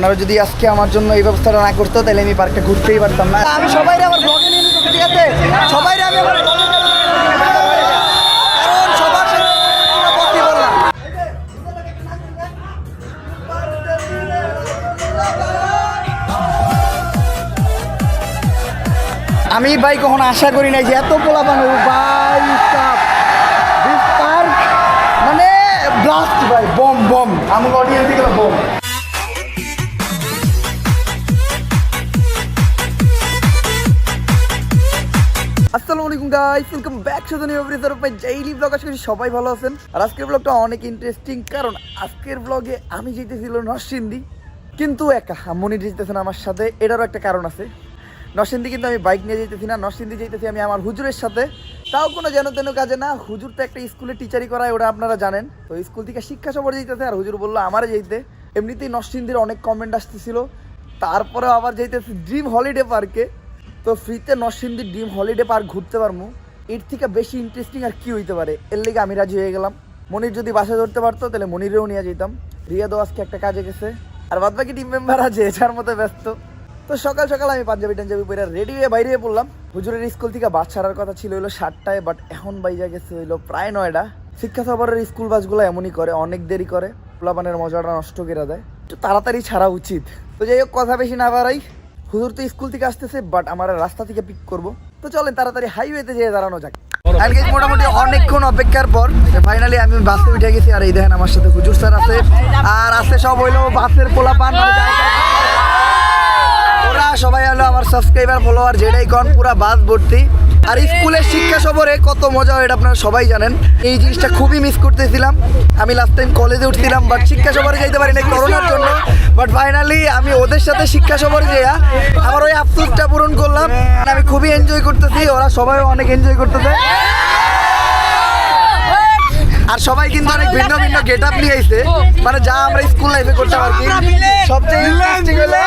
ওনারা যদি আজকে আমার জন্য এই ব্যবস্থাটা না করতো তাহলে আমি পার্কটা ঘুরতেই পারতাম না। আমি সবাই আমার ব্লগে নিয়ে নিতে, ঠিক আছে? সবাই আমি আমার ব্লগে নিয়ে কারণ সবার সাথে পসিবল না। আমি ভাই কখনো আশা করি নাই যে এত পোলাপান ভাই পার্ক মানে ব্লাস্ট ভাই, বম বম। আমার অডিয়েন্স থেকে বম। আসসালামু আলাইকুম guys, welcome back to the new episode of my daily blog. আশা করি সবাই ভালো আছেন। আর আজকের ব্লগটা অনেক ইন্টারেস্টিং, কারণ আজকের ব্লগে আমি যেতেছিল নরসিংদী, কিন্তু একা মনি যেতেছে না আমার সাথে। এটারও একটা কারণ আছে। নরসিংদী কিন্তু আমি বাইক নিয়ে যেতেছি না, নরসিংদী যেতেছি আমি আমার হুজুরের সাথে। তাও কোনো যেন তেন কাজে না। হুজুর তো একটা স্কুলে টিচারি করায়, ওটা আপনারা জানেন। তো স্কুল থেকে শিক্ষা সফর যেতেছে, আর হুজুর বললো আমারে যেতে। এমনিতেই নরসিংদীর অনেক কমেন্ট আসতেছিল। তারপরে আবার যেতেছি ড্রিম হলিডে পার্কে। তো ফ্রিতে নরসিংদী ড্রিম হলিডে পার্ক ঘুরতে পারবো, এর থেকে বেশি ইন্টারেস্টিং আর কি হইতে পারে। এর লেগে আমি রাজি হয়ে গেলাম। মনির যদি বাসা ধরতে পারতো তাহলে মনিরেও নিয়ে যেতাম। রিয়াদও আজকে একটা কাজে গেছে, আর বাদ বাকি টিম মেম্বার আছে যার মতো ব্যস্ত। তো সকাল সকাল আমি পাঞ্জাবি টাঞ্জাবি পরে রেডি হয়ে বাইরে পড়লাম। হুজুরের স্কুল থেকে বাস ছাড়ার কথা ছিল হলো 7টায়, বাট এখন বাইজা গেছে হইলো প্রায় 9টা। শিক্ষা সফরের স্কুল বাসগুলো এমনই করে, অনেক দেরি করে, পোলাপানের মজাটা নষ্ট করে দেয়। একটু তাড়াতাড়ি ছাড়া উচিত। তো যাই হোক, কথা বেশি না বাড়াই। হুজুর তো স্কুল থেকে আসতেছে, বাট আমার রাস্তা থেকে পিক করবো। তো চলেন তাড়াতাড়ি হাইওয়েতে যেয়ে দাঁড়ানো যাক। মোটামুটি অনেকক্ষণ অপেক্ষার পর ফাইনালি আমি বাসে উঠে গেছি। আর এই দেখেন আমার সাথে হুজুর স্যার আছে, আর আছে সব হইলো বাসের পোলাপান। ওরা সবাই হলো আমার সাবস্ক্রাইবার, ফলোয়ার, যেটাই কন, পুরা বাস ভর্তি। আর স্কুলের শিক্ষা সফরে কত মজা হয় এটা আপনারা সবাই জানেন। এই জিনিসটা খুবই মিস করতেছিলাম। আমি লাস্ট টাইম কলেজে উঠছিলাম, বাট শিক্ষা সফরে যাইতে পারি না করোনার জন্য। বাট ফাইনালি আমি ওদের সাথে শিক্ষা সফরে যেয়া আমার ওই আফসোসটা পূরণ করলাম। আমি খুবই এনজয় করতেছি, ওরা সবাই অনেক এনজয় করতেছে। আর সবাই কিন্তু অনেক ভিন্ন ভিন্ন গেট আপ নিয়ে আইছে, মানে যা আমরা স্কুল লাইফে করতে পারছি। সবচেয়ে ইন্টারেস্টিং হলো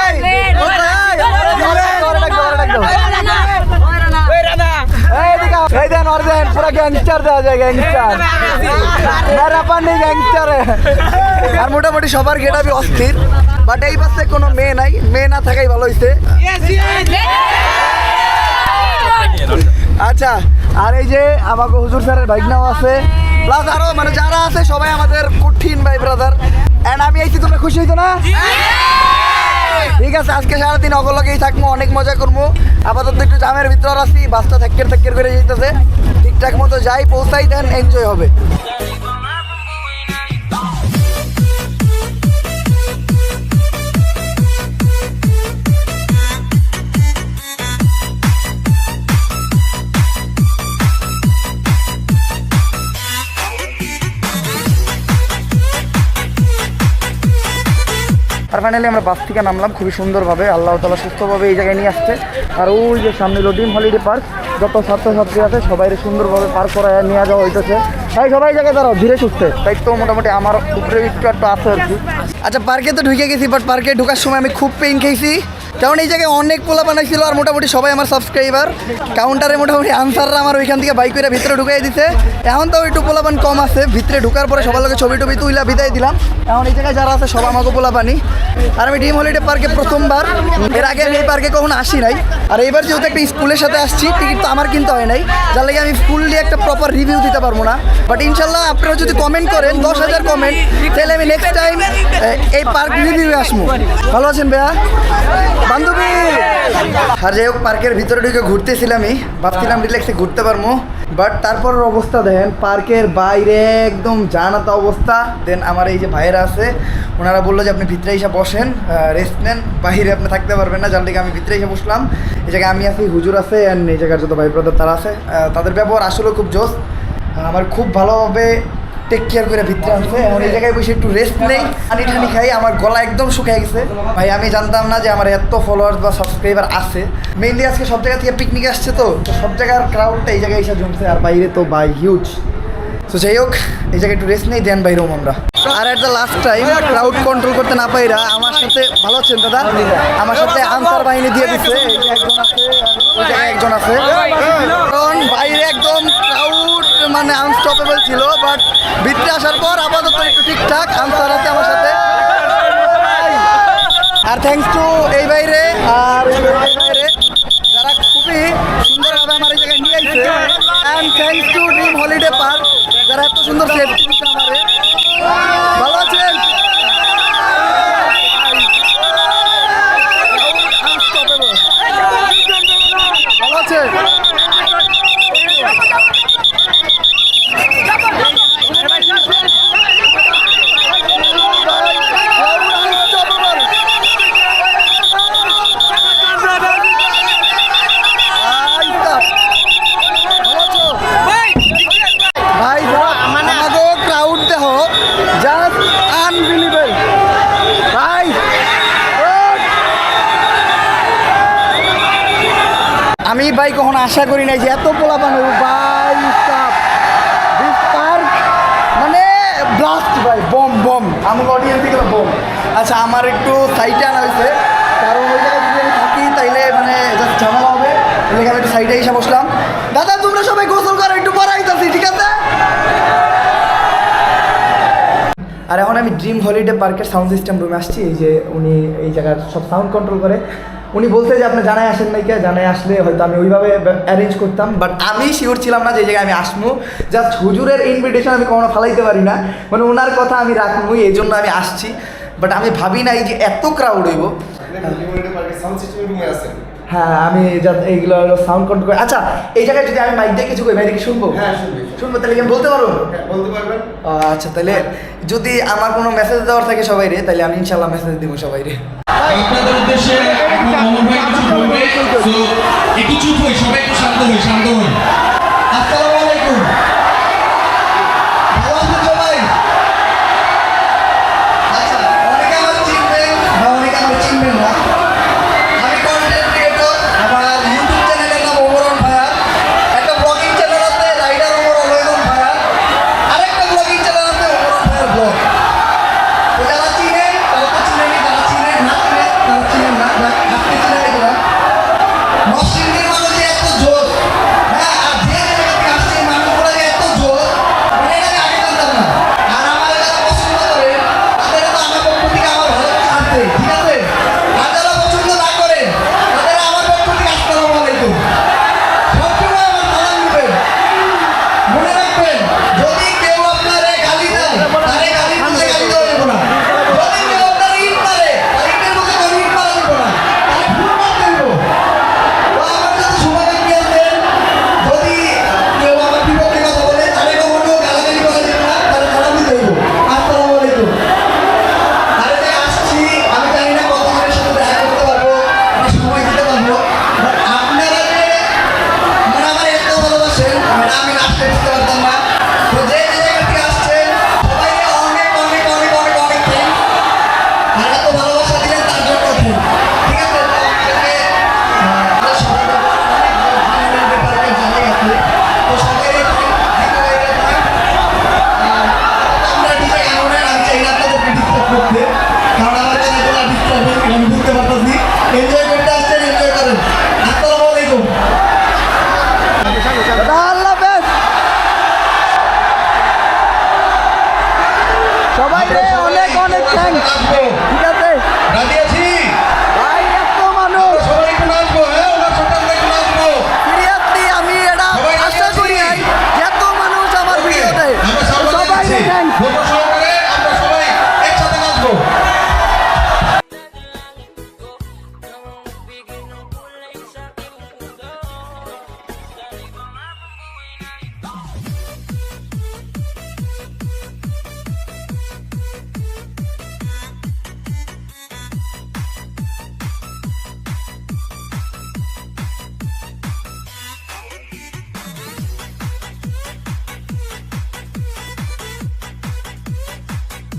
পুরা গ্যাংস্টার দেওয়া যায়, গ্যাংস্টার। আর মোটামুটি সবার গেট আপই অস্থির, বাট এই পাশে কোনো মেয়ে নাই। মেয়ে না থাকাই ভালো হয়েছে। আচ্ছা, আর এই যে আমাকে হুজুর স্যারের ভাইগনাও আছে, প্লাস আরো মানে যারা আছে সবাই আমাদের কঠিন ভাই ব্রাদার। এন্ড আমি আইছি, তোমরা খুশি হইতো না? ঠিক আছে, আজকে সারাদিন অগলকেই থাকবো, অনেক মজা করবো। আপাতত একটু জামের ভিতর আছি, বাসটা থাক্কের থাক্কের করে যেতেছে। ঠিকঠাক মতো যাই, পৌঁছাই, দেন এনজয় হবে। আর ফাইনালি আমরা বাস থেকে নামলাম খুবই সুন্দরভাবে। আল্লাহ তাআলা সুস্থভাবে এই জায়গায় নিয়ে আসছে। আর ওই যে সামনে হলো ড্রিম হলিডে পার্ক, যত ছাত্রছাত্রী আছে সবাই সুন্দরভাবে পার্ক করায় নিয়ে যাওয়া হইতেছে। তাই সবাই জায়গায় দাঁড়াও, ধীরে সুস্থে। তাই তো মোটামুটি আমার উপরে একটু একটা আছে আর কি। আচ্ছা, পার্কে তো ঢুকে গেছি, বাট পার্কে ঢোকার সময় আমি খুব পেইন খেয়েছি, কারণ এই জায়গায় অনেক পোলা বানাইছিল। আর মোটামুটি সবাই আমার সাবস্ক্রাইবার। কাউন্টারে মোটামুটি আনসাররা আমার ওইখান থেকে বাইক করে ভিতরে ঢুকাই দিছে। এখন তো একটু পোলাপান কম আছে, ভিতরে ঢুকার পরে সবার লোকের ছবি টবি তুইলা বিদায় দিলাম। এখন এই জায়গায় যারা আছে সব আমাকে পোলাপানি। আর আমি ড্রিম হলিডে পার্কে প্রথমবার, এর আগে আমি এই পার্কে কখনো আসি নাই। আর এইবার যেহেতু একটা স্কুলের সাথে আসছি, টিকিট তো আমার কিনতে হয় নাই, যার লাগে আমি ফুললি একটা প্রপার রিভিউ দিতে পারবো না। বাট ইনশাল্লাহ আপনারা যদি কমেন্ট করেন 10,000 কমেন্ট, তাহলে আমি নেক্সট টাইম এই পার্ক রিভিউয়ে আসবো। ভালো আছেন ভাইয়া, বান্ধবী? আর যাই হোক, পার্কের ভিতরে ঢুকে ঘুরতেছিলামই, ভাবছিলাম রিল্যাক্সে ঘুরতে পারবো। বাট তারপরের অবস্থা দেখেন, পার্কের বাইরে একদম জানাতা অবস্থা। দেন আমার এই যে ভাইয়েরা আছে, ওনারা বললো যে আপনি ভিতরে এসে বসেন, রেস্ট নেন, বাইরে আপনি থাকতে পারবেন না, যার দিকে আমি ভিতরে এসে বসলাম। এই জায়গায় আমি আছি, হুজুর আছে, অ্যান্ড এই জায়গার যত ভাই ব্রাদার তারা আছে। তাদের ব্যবহার আসলে খুব জোস, আমার খুব ভালোভাবে টেক কেয়ার করে ভিতরে আনছে। এখন এই জায়গায় বসে একটু রেস্ট নেই, পানি ঠানি খাই। আমার গলা একদম শুকিয়ে গেছে ভাই। আমি জানতাম না যে আমার এত ফলোয়ার্স বা সাবস্ক্রাইবার আছে। মেইনলি আজকে সব জায়গা থেকে পিকনিক আসছে, তো সব জায়গার ক্রাউডটা এই জায়গায় এসে জমছে। আর বাইরে তো বাই হিউজ। তো যাই হোক, এই জায়গায় একটু রেস্ট নেই, দেন বাইরেও আমরা। আর at the last time crowd control করতে না পাইরা আমার সাথে, ভালো আছেন দাদা, আমার সাথে আনসার বাহিনী দিয়ে দিচ্ছে। একজন আছে, ওই জায়গায় একজন আছে, কারণ বাইরে একদম ক্রাউড মানে আনস্টপেবল ছিল। বাট ভিতরে আসার পর আপাতত একটু ঠিকঠাক, আনসার আছে আমার সাথে। থ্যাংকস টু এই বাইরে আর এই বাইরে যারা খুবই সুন্দরভাবে আমার এই জায়গায় নিয়ে আসছে। And thanks to dream holiday park যারা এত সুন্দর সেফটি দিচ্ছে আমারে। ভালো আছেন? ভালো আছে? ভাই আমাদের ক্রাউড দেহ জাস্ট আনবিলিভেবল ভাই। আমি ভাই কখনো আশা করি নাই যে এত পোলা বানাবো ভাই। দিস পার্ক মানে ব্লাস্ট ভাই, বম বম। আমার অডিয়েন্স থেকে বম। আচ্ছা আমার একটু সাইডে আনা হয়েছে কারণ ওই জায়গায় যদি আমি থাকি তাইলে মানে জাস্ট ঝামেলা হবে। ওই জায়গায় আমি একটু সাইডে এসে বসলাম। দাদা তোমরা সবাই গোসল করো, একটু পরে আইতাছি, ঠিক আছে? আর এখন আমি ড্রিম হলিডে পার্কের সাউন্ড সিস্টেম রুমে আসছি। এই যে উনি এই জায়গার সব সাউন্ড কন্ট্রোল করে। উনি বলতে যে আপনি জানাই আসেন নাই কে, জানাই আসলে হয়তো আমি ওইভাবে অ্যারেঞ্জ করতাম, বাট আমি শিওর ছিলাম না যে এই জায়গায় আমি আসবো। জাস্ট হুজুরের ইনভিটেশন আমি কখনো ফালাইতে পারি না, মানে ওনার কথা আমি রাখবো, এই জন্য আমি আসছি। বাট আমি ভাবি নাই যে এত ক্রাউড হইব। হ্যাঁ আমি জাস্ট এইগুলো হলো সাউন্ড কন্ট্রোল করে। আচ্ছা এই জায়গায় যদি আমি মাইক দিয়ে কিছু করি, মাইক কি শুনবো? হ্যাঁ শুনবো। তাহলে কি আমি বলতে পারবো? বলতে পারবেন। আচ্ছা তাহলে যদি আমার কোনো মেসেজ দেওয়ার থাকে সবাই রে, তাহলে আমি ইনশাল্লাহ মেসেজ দিব সবাই রে। আপনাদের উদ্দেশ্যে মামুন ভাই কিছু বলবে, সো একটু চুপ হই, সবাই একটু শান্ত হই। আসসালামু আলাইকুম। ভালো আছেন সবাই? আচ্ছা অনেকে আমার চিনবেন বা অনেকে আমার চিনবেন না। আমি কন্টেন্ট ক্রিয়েটর, আমার ইউটিউব চ্যানেলের নাম ওমরন ভাইয়া। একটা ব্লগিং চ্যানেল আছে রাইডার ওমরন ভাইয়া, আরেকটা ব্লগিং চ্যানেল আছে ওমরন ভাইয়ার ব্লগ। তো যারা চিনেন তারা তো চিনেনই, যারা চিনেন না চিনেন তারা চিনেন না। আপনি চিনেন এগুলা নরসিংদীর মানুষ যে এত জোর, হ্যাঁ, আর যে জায়গা থেকে আসছে মানুষগুলো যে এত জোর, মানে এটা আমি আগে জানতাম না। আর আমার যারা পছন্দ করে তাদের তো আমার পক্ষ থেকে আমার ভালোবাসা আছে, ঠিক আছে? আর যারা পছন্দ না করে তাদের আমার পক্ষ থেকে আসসালামু আলাইকুম। সবসময় আমার সালাম দিবেন, মনে রাখবেন যদি কেউ আপনারে গালি দেয় তারে গালি দিলে গালি দেওয়া যাবে না। যদি কেউ আপনারে ইট মারে তার ইটের মধ্যে কোনো ইট মারা যাবে না, তাহলে ফুল মারতে দেবো। তো আমার সাথে শুভাকাঙ্ক্ষী আছেন, যদি কেউ আমার বিপক্ষে কথা বলে তারে কখনো গালাগালি করা যাবে না, তারে সালাম দিতে হইব। আসসালামু আলাইকুম। আরে যে আসছি আমি জানি না কতজনের সাথে দেখা করতে পারবো বা সময় দিতে পারবো, বাট আপনারা যে মানে আমার এত ভালোবাসেন মানে আমি রাস্তা বুঝতে পারতাম না। তো যে যে জায়গা থেকে আসছেন সবাইকে অনেক অনেক অনেক অনেক অনেক থ্যাংক। আর এত ভালোবাসা দিলেন তার জন্য থ্যাংক, ঠিক আছে? তো আপনাকে সবাই ব্যাপারে জানাই আছে, তো সবাই আমরা ডিজে গানে আমি চাই না আপনাদেরকে ডিস্টার্ব করতে, কারণ আমার চ্যানেলটা ডিস্টার্ব হয়ে আমি বুঝতে পারতেছি। এনজয় করতে আসছেন, এনজয় করেন। আসসালামু আলাইকুম। দাদা আল্লাহ হাফেজ। সবাই রে অনেক অনেক থ্যাংকস, ঠিক আছে? রাজি আছি ভাই এত মানুষ, সবাই একটু নাচবো, হ্যাঁ ওনার সাথে আমরা একটু নাচবো। সিরিয়াসলি আমি এটা সবাই রাজি আশা করি নাই আছি? যে এত মানুষ আমার ভিডিওতে। আমরা সবাই সবাই আছি, থ্যাংকস। ধৈর্য সহকারে আমরা সবাই একসাথে নাচবো।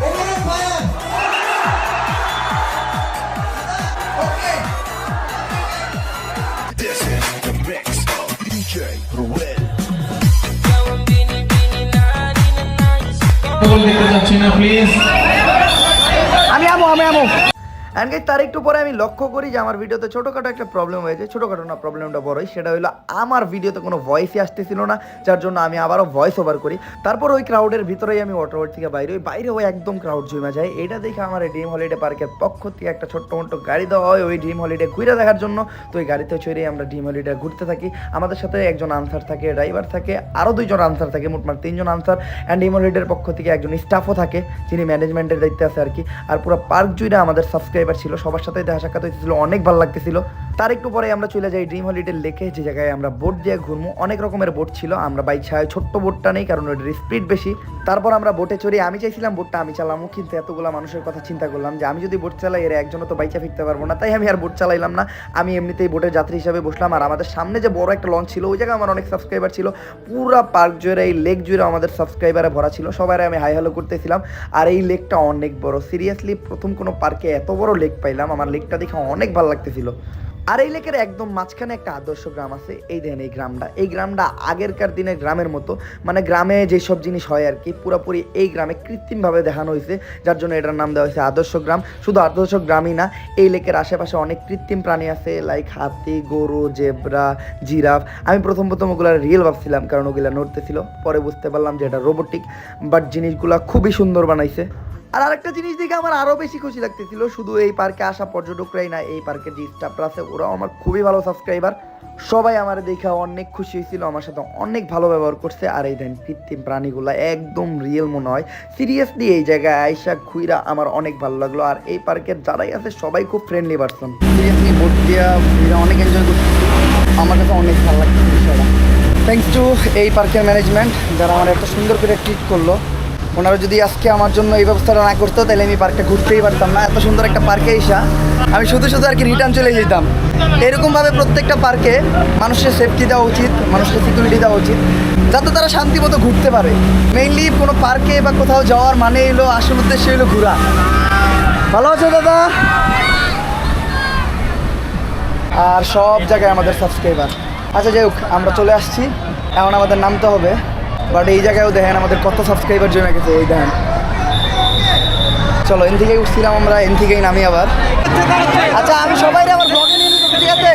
ওমরন ভাইয়া, ওকে। This is the mix of DJ Ruel. বল দেখতে চাচ্ছি না প্লিজ। আমি আমো অ্যান্ড গাইস তার একটু পরে আমি লক্ষ্য করি যে আমার ভিডিওতে ছোটোখাটো একটা প্রবলেম হয়েছে, ছোটোখাটো না প্রবলেমটা বড়ই, সেটা হলো আমার ভিডিওতে কোনো ভয়েসই আসতেছিল না, যার জন্য আমি আবারও ভয়েস ওভার করি। তারপর ওই ক্রাউডের ভিতরেই আমি ওয়াটারওয়ার্ল্ড থেকে বাইরে ওই একদম ক্রাউড জমে যায়। এটা দেখে আমার ড্রিম হলিডে পার্কের পক্ষ থেকে একটা ছোট্ট মোটো গাড়ি দেওয়া হয় ওই ড্রিম হলিডে ঘুরে দেখার জন্য। তো ওই গাড়িতে চড়ে আমরা ড্রিম হলিডে ঘুরতে থাকি। আমাদের সাথে একজন আনসার থাকে, ড্রাইভার থাকে, আরও 2জন আনসার থাকে, মোটমাট 3জন আনসার অ্যান্ড ড্রিম হলিডের পক্ষ থেকে একজন স্টাফও থাকে যিনি ম্যানেজমেন্টের দায়িত্বে আছে আর কি। আর পুরো পার্ক জুড়ে আমাদের সাবস্ক্রাইবার ছিল, সবার সাথে দেখা সাক্ষাৎ হয়েছিল, অনেক ভালো লাগতেছিল। তার একটু পরে আমরা চলে যাই ড্রিম হলিডে লেকে, যে জায়গায় আমরা বোট দিয়ে ঘুরবো। অনেক রকমের বোট ছিল, আমরা বাইক ছায় ছোট্ট বোটটা নেই কারণ ওটার স্পিড বেশি। তারপর আমরা বোটে চড়ি, আমি চাইছিলাম বোটটা আমি চালামো, কিন্তু এতগুলো মানুষের কথা চিন্তা করলাম যে আমি যদি বোট চালাই এর একজনও তো বাইচা ফিরতে পারবো না, তাই আমি আর বোট চালাইলাম না। আমি এমনিতেই বোটের যাত্রী হিসাবে বসলাম। আর আমাদের সামনে যে বড় একটা লঞ্চ ছিল ওই জায়গায় আমার অনেক সাবস্ক্রাইবার ছিল, পুরো পার্ক জুড়ে এই লেক জুড়ে আমাদের সাবস্ক্রাইবারে ভরা ছিল, সবাই আমি হাই হ্যালো করতেছিলাম। আর এই লেকটা অনেক বড়, সিরিয়াসলি প্রথম কোনো পার্কে এত বড় লেক পাইলাম, আমার লেকটা দেখে অনেক ভালো লাগতেছিল। আর এই লেকের একদম মাঝখানে একটা আদর্শ গ্রাম আছে, এই দেখেন এই গ্রামটা আগেরকার দিনের গ্রামের মতো, মানে গ্রামে যেসব জিনিস হয় আর কি পুরোপুরি এই গ্রামে কৃত্রিমভাবে দেখানো হয়েছে, যার জন্য এটার নাম দেওয়া হয়েছে আদর্শ গ্রাম। শুধু আদর্শ গ্রামই না, এই লেকের আশেপাশে অনেক কৃত্রিম প্রাণী আছে, লাইক হাতি, গরু, জেব্রা, জিরাফ। আমি প্রথম ওগুলো রিয়েল ভাবছিলাম কারণ ওগুলো নড়তেছিল, পরে বুঝতে পারলাম যে এটা রোবোটিক, বাট জিনিসগুলো খুবই সুন্দর বানাইছে। আর আরেকটা জিনিস দেখে আমার আরও বেশি খুশি লাগতেছিল, শুধু এই পার্কে আসা পর্যটকরাই না, এই পার্কের যে স্টাফরা আছে ওরাও আমার খুবই ভালো সাবস্ক্রাইবার, সবাই আমার দেখে অনেক খুশি হয়েছিল, আমার সাথে অনেক ভালো ব্যবহার করছে। আর এই দেন কৃত্রিম প্রাণীগুলো একদম রিয়েল মনে হয়। সিরিয়াসলি এই জায়গায় আইসা ঘুইরা আমার অনেক ভালো লাগলো। আর এই পার্কের যারাই আছে সবাই খুব ফ্রেন্ডলি পারসন। সিরিয়াসলি বোট দিয়া ঘুইরা অনেক এনজয় করতেছি, আমার কাছে অনেক ভালো লাগছে বিষয়টা। থ্যাংকস টু এই পার্কের ম্যানেজমেন্ট যারা আমার এত সুন্দর করে ট্রিট করলো। ওনারা যদি আজকে আমার জন্য এই ব্যবস্থাটা না করতো তাহলে আমি পার্কটা ঘুরতেই পারতাম না। এত সুন্দর একটা পার্কে এসা আমি শুধু আর কি রিটার্ন চলে যেতাম। এরকমভাবে প্রত্যেকটা পার্কে মানুষের সেফটি দেওয়া উচিত, মানুষকে সিকিউরিটি দেওয়া উচিত, যাতে তারা শান্তি মতো ঘুরতে পারে। মেইনলি কোনো পার্কে বা কোথাও যাওয়ার মানে এলো আসল উদ্দেশ্য হলো ঘোরা। ভালো আছে দাদা? আর সব জায়গায় আমাদের সাবস্ক্রাইবার। আচ্ছা যাই হোক, আমরা চলে আসছি, এখন আমাদের নামতে হবে। বাট এই জায়গায়ও দেখেন আমাদের কত সাবস্ক্রাইবার জমে গেছে, ওই দেখেন। চলো, এন থেকেই উঠছিলাম আমরা, এন থেকেই নামি আবার। আচ্ছা আমি সবাইরে আমার ব্লগে নিয়ে নিতে, ঠিক আছে?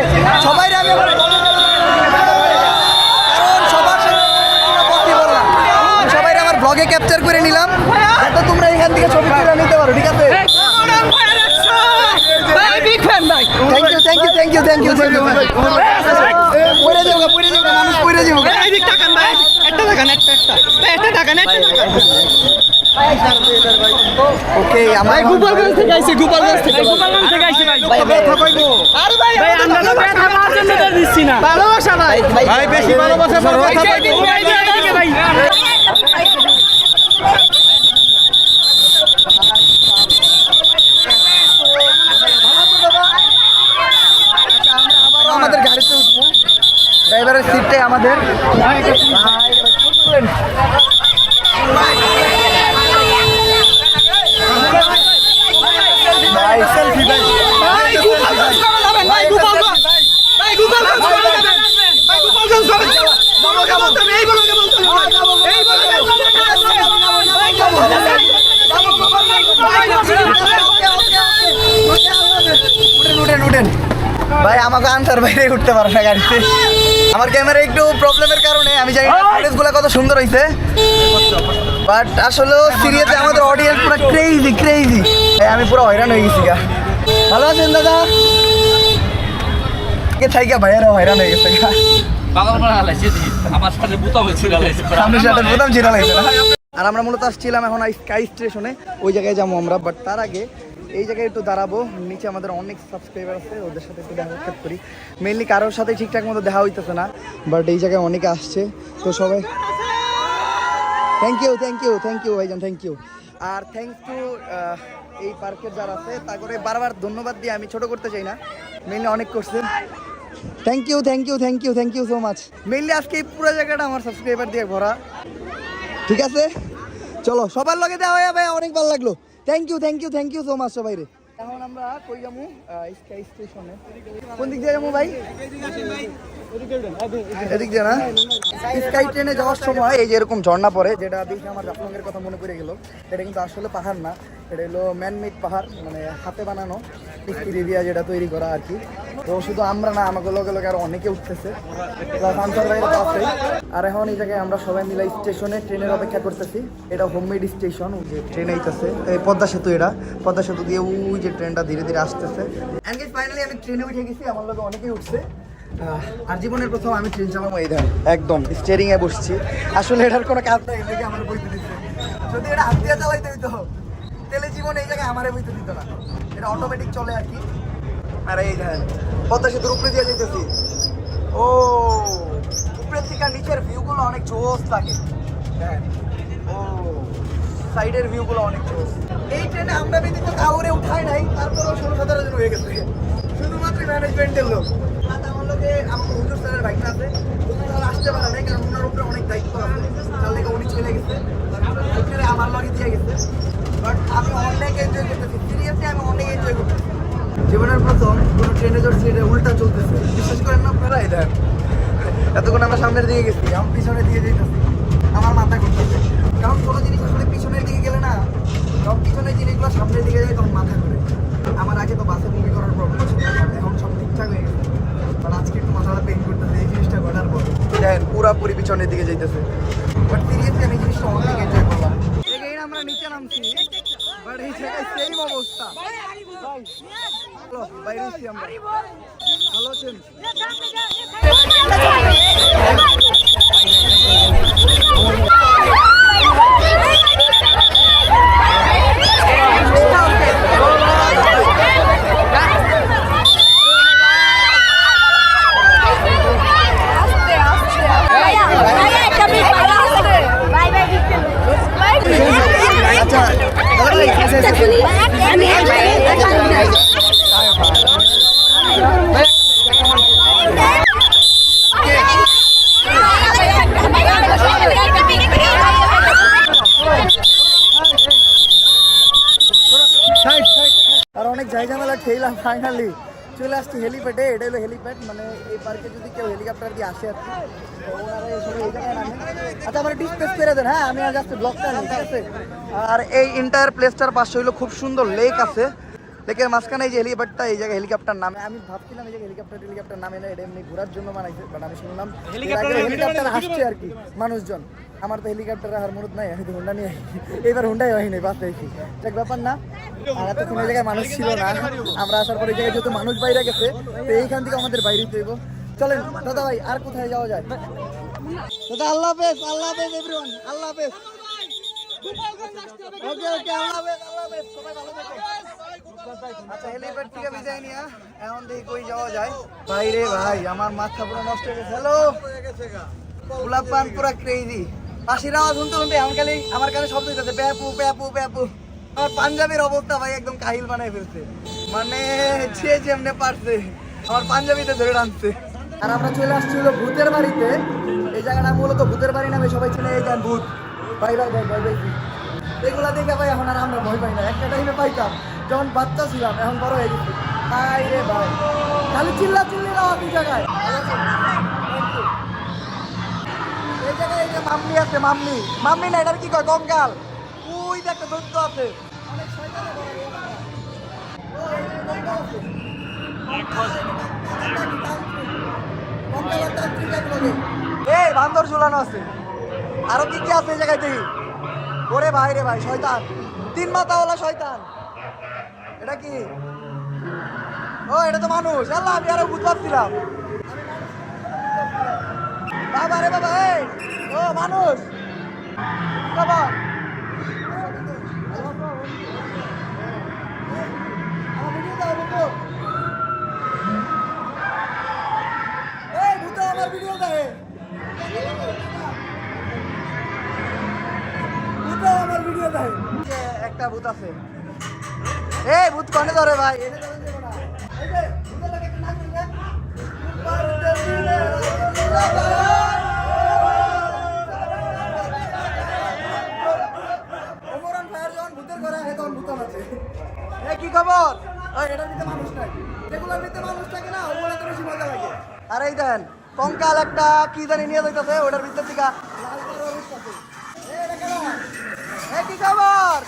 সবাইরে আমি আমার সবাইরে আমার ব্লগে ক্যাপচার করে নিলাম, যাতে তোমরা এখান থেকে ছবি তুলে নিতে পারো, ঠিক আছে? থ্যাংক ইউ পড়ে যাবো মানুষ, পড়ে যাবো। ওকে, আমরা গোপালগঞ্জ থেকে আইছি, ভালোবাসা ভাই, বেশি ভালোবাসা ভাই। আমাদের গাড়িতে উঠবো, ড্রাইভারের সিটটাই আমাদের। উঠেন ভাই, আমাকে আনসার বাইরে উঠতে পারো না গাড়িতে। আমার ক্যামেরা একটু প্রবলেমের কারণে আমি জানি না ফুটেজগুলো কত সুন্দর হয়েছে, বাট আসলে সিরিয়াসলি আমাদের অডিয়েন্স পুরো ক্রেজি। আমি পুরো হয়রান হয়ে গেছি গা। ভালো আছেন দাদা? কে থাইকা ভাইয়ারাও হয়রান হয়ে গেছে গা। আর আমরা মূলত আসছিলাম এখন স্কাই স্টেশনে, ওই জায়গায় যাবো আমরা। বাট তার আগে এই জায়গায় একটু দাঁড়াবো, নিচে আমাদের অনেক সাবস্ক্রাইবার আছে, ওদের সাথে একটু দেখা সাক্ষাৎ করি। মেনলি কারোর সাথে ঠিকঠাক মতো দেখা হইতেছে না, বাট এই জায়গায় অনেকে আসছে, তো সবাই থ্যাংক ইউ ভাইজান, থ্যাংক ইউ। আর থ্যাংকস টু এই পার্কের যারা আছে তারপরে বারবার ধন্যবাদ দিয়ে আমি ছোট করতে চাই না, মেনলি অনেক করছে। Thank you so much. Mainly আজকে এই পুরো জায়গাটা আমার সাবস্ক্রাইবার দিয়ে ভরা, ঠিক আছে? চলো সবার লগে দেওয়া হয়ে ভাই, অনেক ভালো লাগলো। থ্যাংক ইউ সো মাচ সবাই রে। এখন আমরা কই যাবো? স্কাই স্টেশনে। কোন দিক দিয়ে যাবো ভাই? এদিক দিয়ে না? স্কাই ট্রেনে যাওয়ার সময় এই যে এরকম ঝর্ণা পড়ে, যেটা দেখে আমার জাফলংয়ের কথা মনে পড়ে গেল। এটা কিন্তু আসলে পাহাড় না, এটা হলো ম্যানমেড পাহাড়, মানে হাতে বানানো। স্ত্রী দিয়া যেটা তৈরি করা আর কি। তো শুধু আমরা না, আমাকে লগে লগে আরো অনেকে উঠতেছে, প্লাস আনসার ভাইরা তো আছেই। আর এখন এই জায়গায় আমরা সবাই মিলে স্টেশনে ট্রেনের অপেক্ষা করতেছি। এটা হোমমেড স্টেশন, ওই যে ট্রেন আইতেছে, এই পদ্মা সেতু, এটা পদ্মা সেতু দিয়ে ওই যে ট্রেনটা ধীরে ধীরে আসতেছে। এন্ড গাইস ফাইনালি আমি ট্রেনে উঠে গেছি, আমার লগে অনেকেই উঠছে। আর জীবনের প্রথম আমি ট্রেন চালাবো এই ধারে, একদম স্টিয়ারিং এ বসছি। আসলে এটার কোনো কাজ নাই, এটাকে আমার বইতে দিচ্ছে। যদি এটা হাত দিয়ে চালাইতে হইতো তাহলে জীবন এই জায়গায় আমারে বইতে দিত না, এটা অটোমেটিক চলে আর কি। আর এই ধারে পদ্মা সেতুর উপরে দিয়ে যেতেছি। ও উপরের থেকে নিচের ভিউগুলো অনেক জোস লাগে। ও সাইডের ভিউগুলো অনেক জোস। এই ট্রেনে আমরা ব্যতীত কাউরে উঠাই নাই, তারপরেও 16-17 জন হয়ে গেছে, শুধুমাত্র ম্যানেজমেন্টের লোক। আমার লোকে আমার হুজুর স্যারের বাইকটা আছে, হুজুর স্যার আসতে পারে নাই কারণ ওনার উপরে অনেক দায়িত্ব আছে, তার লেগে উনি চলে গেছে, ওখানে আমার লগে দিয়ে গেছে। বাট আমি অনেক এনজয় করতেছি, সিরিয়াসলি আমি অনেক এনজয় করতেছি। জীবনের প্রথম কোনো ট্রেনে চড়ছি, এটা উল্টা চলতেছে, বিশ্বাস করেন না আপনারা। এই দেখ এতক্ষণ আমরা সামনের দিকে গেছি, আমি পিছনের দিকে যেতেছি, আমার মাথা ঘুরতেছে। কারণ কোনো জিনিস আসলে পিছনের দিকে গেলে না, সব পিছনের জিনিসগুলো সামনের দিকে যায় তখন মাথা ঘুরে। আমার আগে তো বাসে মুভি করার প্রবলেম ছিল, এখন সব ঠিকঠাক হয়ে গেছে। বাট আজকে একটু মাথাটা পেইন করতেছে এই জিনিসটা ঘটার পর। দেখেন পুরাপুরি পিছনের দিকে যাইতেছে। বাট সিরিয়াসলি আমি এই জিনিসটা অনেক এনজয় করলাম। এই আমরা নিচে নামছি, বাট এই জায়গায় সেম অবস্থা। বাইরে আমরা ভালো আছেন? আর অনেক জায়গা মেলা খেলাম, ফাইনালি চলে আসছি হেলিপ্যাডে। এটা হলো হেলিপ্যাড, মানে এই পার্কে যদি কেউ হেলিকপ্টার দিয়ে আসে আর কি, তো ওনারা সবাই এই জায়গায় নামে। আচ্ছা আমার ডিসপ্লেস করে দেন, হ্যাঁ আমি আর জাস্ট ব্লগটা নিই, ঠিক আছে? আর এই এন্টায়ার প্লেসটার পাশে হইলো খুব সুন্দর লেক আছে, লেকের মাঝখানে এই যে হেলিপ্যাডটা, এই জায়গায় হেলিকপ্টার নামে। আমি ভাবছিলাম এই যে হেলিকপ্টার নামে না, এটা এমনি ঘোরার জন্য বানাইছে, বাট আমি শুনলাম হেলিকপ্টার আসছে আর কি মানুষজন। আমার তো হেলিকপ্টারে হার মুরুদ নাই, আমি তো হুন্ডা নিয়ে এবার হুন্ডাই হয়নি, বাসে এক ব্যাপার না। আর এতক্ষণ এই জায়গায় মানুষ ছিল না, আমরা আসার পরে এই জায়গায় যেহেতু মানুষ বাইরে গেছে, তো এইখান থেকে আমাদের বাইরে হইব। চলেন দাদা ভাই, আর কোথায় যাওয়া যায়? দাদা আল্লাহ হাফেজ, আল্লাহ হাফেজ এভরিওয়ান, আল্লাহ হাফেজ। ওকে ওকে, আল্লাহ হাফেজ, আল্লাহ হাফেজ, সবাই ভালো থাকো। আচ্ছা হেলিপ্যাড থেকে বিদায় নিয়া এখন দেখি কই যাওয়া যায়। ভাই রে ভাই, আমার মাথা পুরো নষ্ট হয়ে গেছে। হ্যালো গোলাপ পান পুরা ক্রেজি, পাখির আওয়াজ শুনতে শুনতে এমন খালি আমার কানে শব্দ হইতেছে, প্যাপু প্যাপু প্যাপু। আমার পাঞ্জাবির অবস্থা ভাই একদম কাহিল বানাই ফেলছে, মানে যে যেমনে পারছে আমার পাঞ্জাবিতে ধরে টানছে। আর আমরা চলে আসছি হলো ভূতের বাড়িতে। এই জায়গাটা মূলত ভূতের বাড়ি নামে সবাই চিনে, এই যান ভূত। ভাই ভাই ভাই ভাই ভাই এগুলা দেখে ভাই এখন আর আমরা ভয় পাই না, একটা টাইমে পাইতাম যখন বাচ্চা ছিলাম, এখন বড় হয়ে গেছি। তাই রে ভাই খালি চিল্লা চিল্লি না এই জায়গায়। এই জায়গায় এই যে মাম্মি আছে, মাম্মি মাম্মি না, এটার কি কয় কঙ্কাল, ওই যে একটা দৈত্য আছে, অনেক শয়তানে বড় এই জায়গা। ও এই যে কঙ্কাল আছে, কঙ্কাল আর তান্ত্রিক এক লগে। এই বান্দর ঝুলানো আছে, আরো কি কি আছে এই জায়গায় দেখি। ওরে ভাই রে ভাই, শয়তান, 3 মাথাওয়ালা শয়তান। এটা কি? ও এটা তো মানুষ। আল্লাহ, আমি আরো ভূত ভাবছিলাম। বাবা রে বাবা, এই ও মানুষ, বাবা আমার ভিডিও দাও, ভিডিও এই ভূত আমার ভিডিও দেয়, ভূত আমার ভিডিও দেয়। একটা ভূত আছে, এই ভূত কনে ধরে ভাই, এই যে ভূতের লাগে একটা নাচ দিলে ওমরান ভাইয়ের যখন ভূতের ঘরে আসে তখন ভূত আছে। এই কি খবর? ওই এটার ভিতরে মানুষ নাই, যেগুলোর ভিতরে মানুষ থাকে না ওগুলো তো বেশি মজা লাগে। আর এই দেন কঙ্কাল একটা কি জানি নিয়ে যাইতেছে, ওটার ভিতর থেকে কি খবর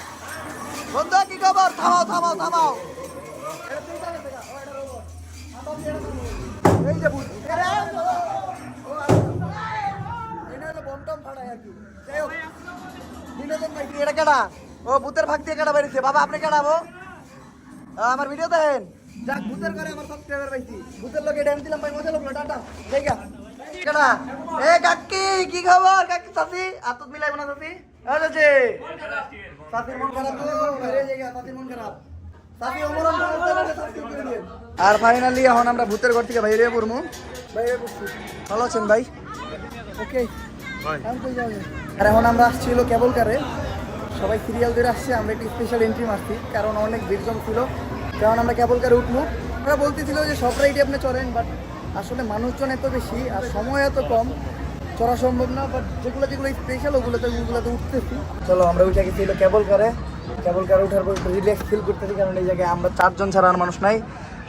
বন্ধু, কি খবর? থামাও থামাও থামাও, এটা যে ভূত বমটম ফাটায় আর কি যাই হোক বিনোদন ভাই এটা কেডা ও ভূতের ভাগ দিয়ে কেডা বেরিয়েছে বাবা আপনি কেডাবো আমার ভিডিও দেখেন যাক ভূতের করে আমার সাবস্ক্রাইবার পাইছি ভূতের লোকে ড্যান্স দিলাম ভাই মজা লাগলো টাটা দেখা কেডা এ কাকি কি খবর কাকি সাথী আতত মিলাইব না সাথী আছে সাথীর মন খারাপ তো বেরে জায়গা সাথীর মন খারাপ সাথী অমরন চ্যানেলে সাবস্ক্রাইব করে দিন আর ফাইনালি এখন আমরা ভূতের ঘর থেকে বাইরে পড়মু বাইরে পড়ছি ভালো আছেন ভাই ওকে আর এখন আমরা আসছি হলো কেবল কারে সবাই সিরিয়াল ধরে আসছে আমরা একটি স্পেশাল এন্ট্রি মারছি কারণ অনেক ভিড় ছিল কারণ আমরা কেবল কারে উঠবো আমরা বলতেছিল যে সব রাইডে আপনি চড়েন বাট আসলে মানুষজন এত বেশি আর সময় এত কম চড়া সম্ভব না বাট যেগুলো স্পেশাল ওগুলোতে উঠতেছি চলো আমরা উঠে গেছি হলো কেবল কারে উঠার পর রিল্যাক্স ফিল করতেছি কারণ এই জায়গায় আমরা 4 জন ছাড়া আর মানুষ নাই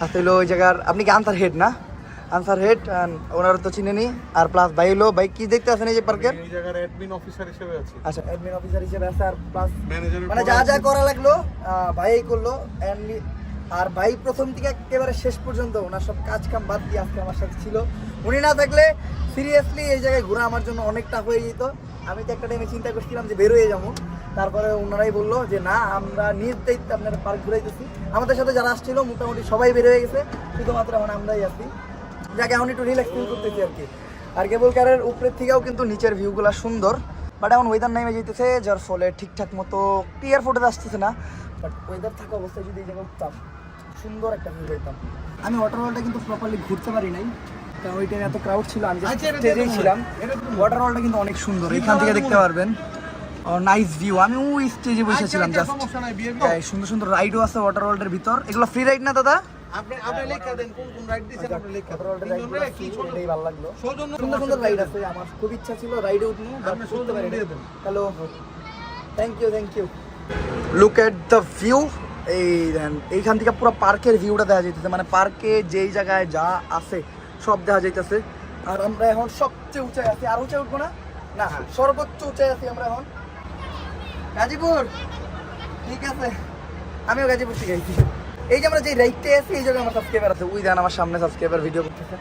আসলে হলো ওই জায়গার আপনি কি আনসার হেড না আনসার হেড ওনারা তো চিনেনি আর প্লাস ভাই হলো ভাই কি দেখতে আছেন এই যে পার্কের এই জায়গার অ্যাডমিন অফিসার হিসেবে আছি আচ্ছা অ্যাডমিন অফিসার হিসেবে আছে আর প্লাস ম্যানেজার মানে যা যা করা লাগলো ভাই করলো আর ভাই প্রথম থেকে একেবারে শেষ পর্যন্ত ওনার সব কাজ কাম বাদ দিয়ে আজকে আমার সাথে ছিল উনি না থাকলে সিরিয়াসলি এই জায়গায় ঘোরা আমার জন্য অনেক টাফ হয়ে যেত আমি তো একটা টাইমে চিন্তা করছিলাম যে বের হয়ে যাবো তারপরে ওনারাই বললো যে না আমরা নিজ দায়িত্বে আপনারা পার্ক ঘুরাইতেছি আমাদের সাথে যারা আসছিল মোটামুটি সবাই বের হয়ে গেছে শুধুমাত্র এখন আমরাই আছি যাকে এখন একটু রিল্যাক্স ফিল করতেছি আর কি আর কেবল কারের উপরের থেকেও কিন্তু নিচের ভিউগুলো সুন্দর বাট এখন ওয়েদার নেমে যেতেছে যার ফলে ঠিকঠাক মতো ক্লিয়ার ফটোতে আসতেছে না বাট ওয়েদার থাকা অবস্থায় যদি এই জায়গায় উঠতাম সুন্দর একটা ভিউ পেতাম আমি ওয়াটারওয়ালটা কিন্তু প্রপারলি ঘুরতে পারি নাই কারণ ওই টাইমে এত ক্রাউড ছিল আমি স্টেজেই ছিলাম ওয়াটারওয়ালটা কিন্তু অনেক সুন্দর এখান থেকে দেখতে পারবেন নাইস ভিউ আমি ওই স্টেজে বসেছিলাম জাস্ট সুন্দর সুন্দর রাইডও আছে ওয়াটারওয়ার্ল্ডের ভিতর এগুলো ফ্রি রাইড না দাদা আপনি লেখা দেন কোন রাইড দিবেন আপনি লেখা এটাই ভালো লাগলো সৌজন্য সুন্দর সুন্দর রাইড আছে আমার খুব ইচ্ছা ছিল রাইডে উঠবো আপনি সৌজন্য দিয়ে দেন hello thank you look at the view এইখান থেকে পুরো পার্কের ভিউটা দেখা যাইতেছে মানে পার্কে যেই জায়গায় যা আছে সব দেখা যাইতেছে আর আমরা এখন সবচেয়ে উঁচায় আছি আর উঁচায় উঠবো না না সর্বোচ্চ উঁচায় আছি আমরা এখন গাজীপুর ঠিক আছে আমিও গাজীপুর থেকে আইছি এই যে আমরা যে রাইডে আছি এই জায়গায় আমার সাবস্ক্রাইবার আছে ওই দেন আমার সামনে সাবস্ক্রাইবার ভিডিও করতেছে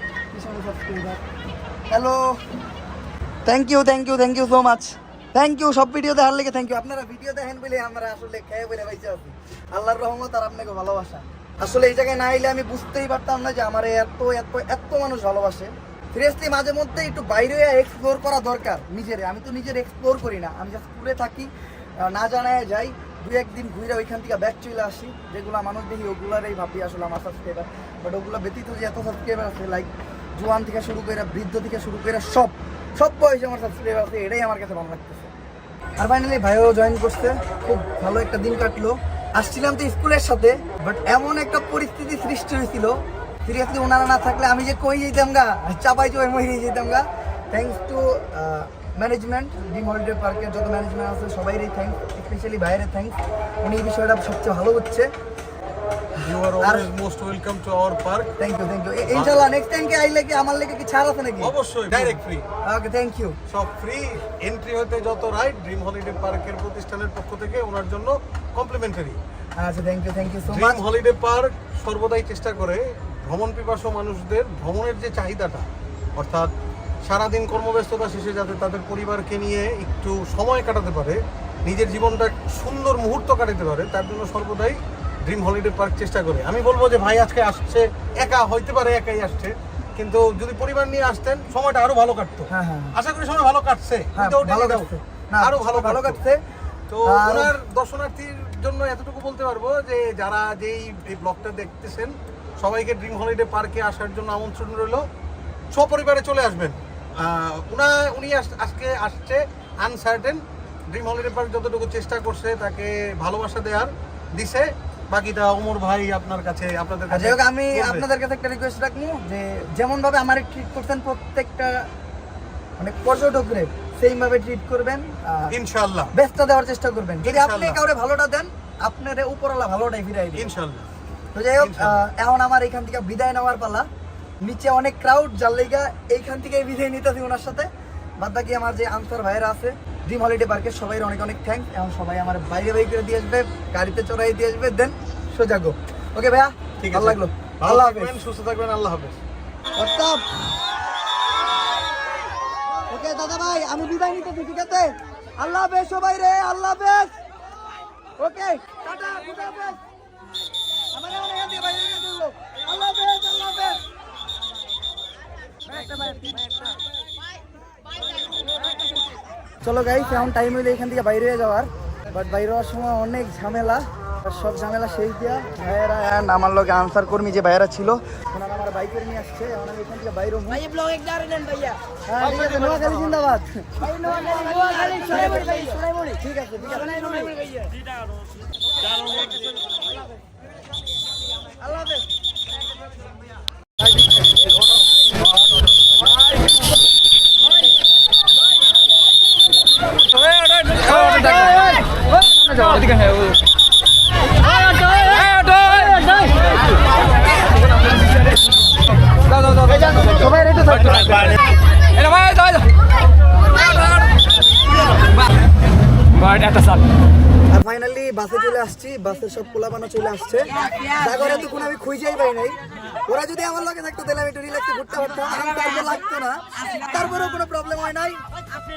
hello thank you so much thank you সব ভিডিও দেখার লেগে থ্যাংক ইউ আপনারা ভিডিও দেখেন বলে আমরা আসলে খেয়ে বলে পাইছি আছি আল্লাহর রহমত আর আপনাকে ভালোবাসা আসলে এই জায়গায় না এলে আমি বুঝতেই পারতাম না যে আমার এত এত এত মানুষ ভালোবাসে সিরিয়াসলি মাঝে মধ্যে একটু বাইরে এক্সপ্লোর করা দরকার নিজেরে আমি তো নিজের এক্সপ্লোর করি না আমি জাস্ট স্কুলে থাকি না জানায় যাই 2-1 দিন ঘুরে ওইখান থেকে ব্যাক চলে আসি যেগুলো মানুষ দেখি ওগুলারই ভাবি আসলে আমার সাবস্ক্রাইবার বাট ওগুলো ব্যতীত যে এত সাবস্ক্রাইবার আছে লাইক জোয়ান থেকে শুরু করে বৃদ্ধ থেকে শুরু করে সব বয়সে আমার সাবস্ক্রাইবার আছে এটাই আমার কাছে ভালো লাগতেছে আর ফাইনালি ভাইও জয়েন করছে খুব ভালো একটা দিন কাটলো আসছিলাম তো স্কুলের সাথে বাট এমন একটা পরিস্থিতি সৃষ্টি হয়েছিল সিরিয়াসলি ওনারা না থাকলে আমি যে কই যেতাম গা চাপাই মরে যেতাম গা thanks to management dream holiday পার্কের যত ম্যানেজমেন্ট আছে সবাইরই থ্যাংকস স্পেশালি বাইরের থ্যাংকস উনি এই বিষয়টা সবচেয়ে ভালো হচ্ছে ইউ আর always most welcome to our park thank you ইনশাআল্লাহ নেক্সট টাইম কি আইলে কি আমার লেগে কি ছাড় আছে নাকি অবশ্যই direct free okay thank you সব ফ্রি এন্ট্রি হতে যত রাইড ড্রিম হলিডে পার্কের প্রতিষ্ঠানের পক্ষ থেকে ওনার জন্য কমপ্লিমেন্টারি আচ্ছা thank you so much dream holiday park সর্বদাই চেষ্টা করে ভ্রমণ পিপাসু মানুষদের ভ্রমণের যে চাহিদাটা অর্থাৎ সারাদিন কর্মব্যস্ততা শেষে যাতে তাদের পরিবারকে নিয়ে একটু সময় কাটাতে পারে নিজের জীবনটা সুন্দর মুহূর্ত কাটাতে পারে তার জন্য সর্বদাই ড্রিম হলিডে পার্ক চেষ্টা করে আমি বলবো যে ভাই আজকে আসছে একা হইতে পারে একাই আসছে কিন্তু যদি পরিবার নিয়ে আসতেন সময়টা আরো ভালো কাটতো হ্যাঁ আশা করি সময় ভালো কাটছে ভালো কাটছে আরো ভালো কাটছে তো ওনার দর্শনার্থীর জন্য এতটুকু বলতে পারবো যে যারা এই ব্লগটা দেখতেছেন সবাইকে ড্রিম হলিডে পার্কে আসার জন্য আমন্ত্রণ রইল সপরিবারে চলে আসবেন উনি আজকে আসছে আনসার্টেন ড্রিম হলিডে পার্ক যতটুকু চেষ্টা করছে তাকে ভালোবাসা দেওয়ার দিছে বাকিটা ওমর ভাই আপনার কাছে আপনাদের কাছে আমি আপনাদের কাছে একটা রিকোয়েস্ট রাখবো যে যেমন ভাবে আমার ট্রিট করছেন প্রত্যেকটা মানে পর্যটকদের সেইম ভাবে ট্রিট করবেন ইনশাআল্লাহ বেস্টটা দেওয়ার চেষ্টা করবেন যদি আপনি কাউরে ভালোটা দেন আপনার উপরওয়ালা ভালোটাই ফিরাই দিবেন ইনশাআল্লাহ তো যাই হোক এখন আমার এখান থেকে বিদায় নেওয়ার পালা নিচে অনেক ক্রাউড যার লেগা এইখান থেকে বিদায় নিতেছি ওনার সাথে বাদ বাকি আমার যে আনসার ভাইয়েরা আছে ড্রিম হলিডে পার্কের সবাই অনেক অনেক থ্যাঙ্কস এখন সবাই আমার বাইরে করে দিয়ে আসবে গাড়িতে চড়াই দিয়ে আসবে দেন সোজা গো ওকে ভাইয়া ঠিক ভালো আছে লাগলো ভালো থাকবেন সুস্থ থাকবেন আল্লাহ হাফেজ হোয়াটসঅ্যাপ ওকে দাদা ভাই আমি বিদায় নিতেছি ঠিক আছে আল্লাহ হাফেজ সবাই রে আল্লাহ হাফেজ ওকে টাটা খুদা হাফেজ আমারে এখান থেকে বাইরে গিয়ে দিল আল্লাহ হাফেজ আল্লাহ হাফেজ চলো গাইস এখন টাইম হইলে এখান থেকে বাইরে হয়ে যাওয়ার বাট বাইরে হওয়ার সময় অনেক ঝামেলা আর সব ঝামেলা শেষ দিয়া ভাইয়েরা অ্যান্ড আমার লগে আনসার কর্মী যে ভাইয়েরা ছিল ওনারা আমার বাইকে নিয়ে আসছে এখন আমি এখান থেকে বাইরে হবো ভাই ব্লগ এক দাঁড়ে নেন ভাইয়া হ্যাঁ ঠিক আছে নোয়াখালী জিন্দাবাদ নোয়াখালী সোনাইমুড়ি ভাই সোনাইমুড়ি ঠিক আছে ঠিক আছে সোনাইমুড়ি ভাইয়া আল্লাহ হাফেজ সবাই রেডি থাকবে আর ফাইনালি বাসে চলে আসছি বাসের সব পোলাপানা চলে আসছে সাগরে তখন আমি খুঁজেই পাই নাই ওরা যদি আমার লগে থাকতো তাহলে আমি একটু রিল্যাক্সে ঘুরতে পারতাম তারপর লাগতো না তারপরেও কোনো প্রবলেম হয় নাই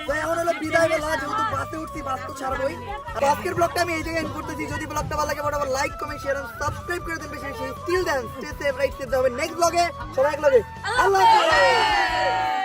তো এখন হলো বিদায় বেলা যেহেতু বাসে উঠছি বাস তো ছাড়বই আর আজকের ব্লগটা আমি এই জায়গায় এন্ড করতেছি যদি ব্লগটা ভালো লাগে বড় like comment share and subscribe করে দেন বেশি বেশি স্টিল দেন স্টে সেফ রাইট সেফ হবে নেক্সট ব্লগে সবাই এক লগে আল্লাহ হাফেজ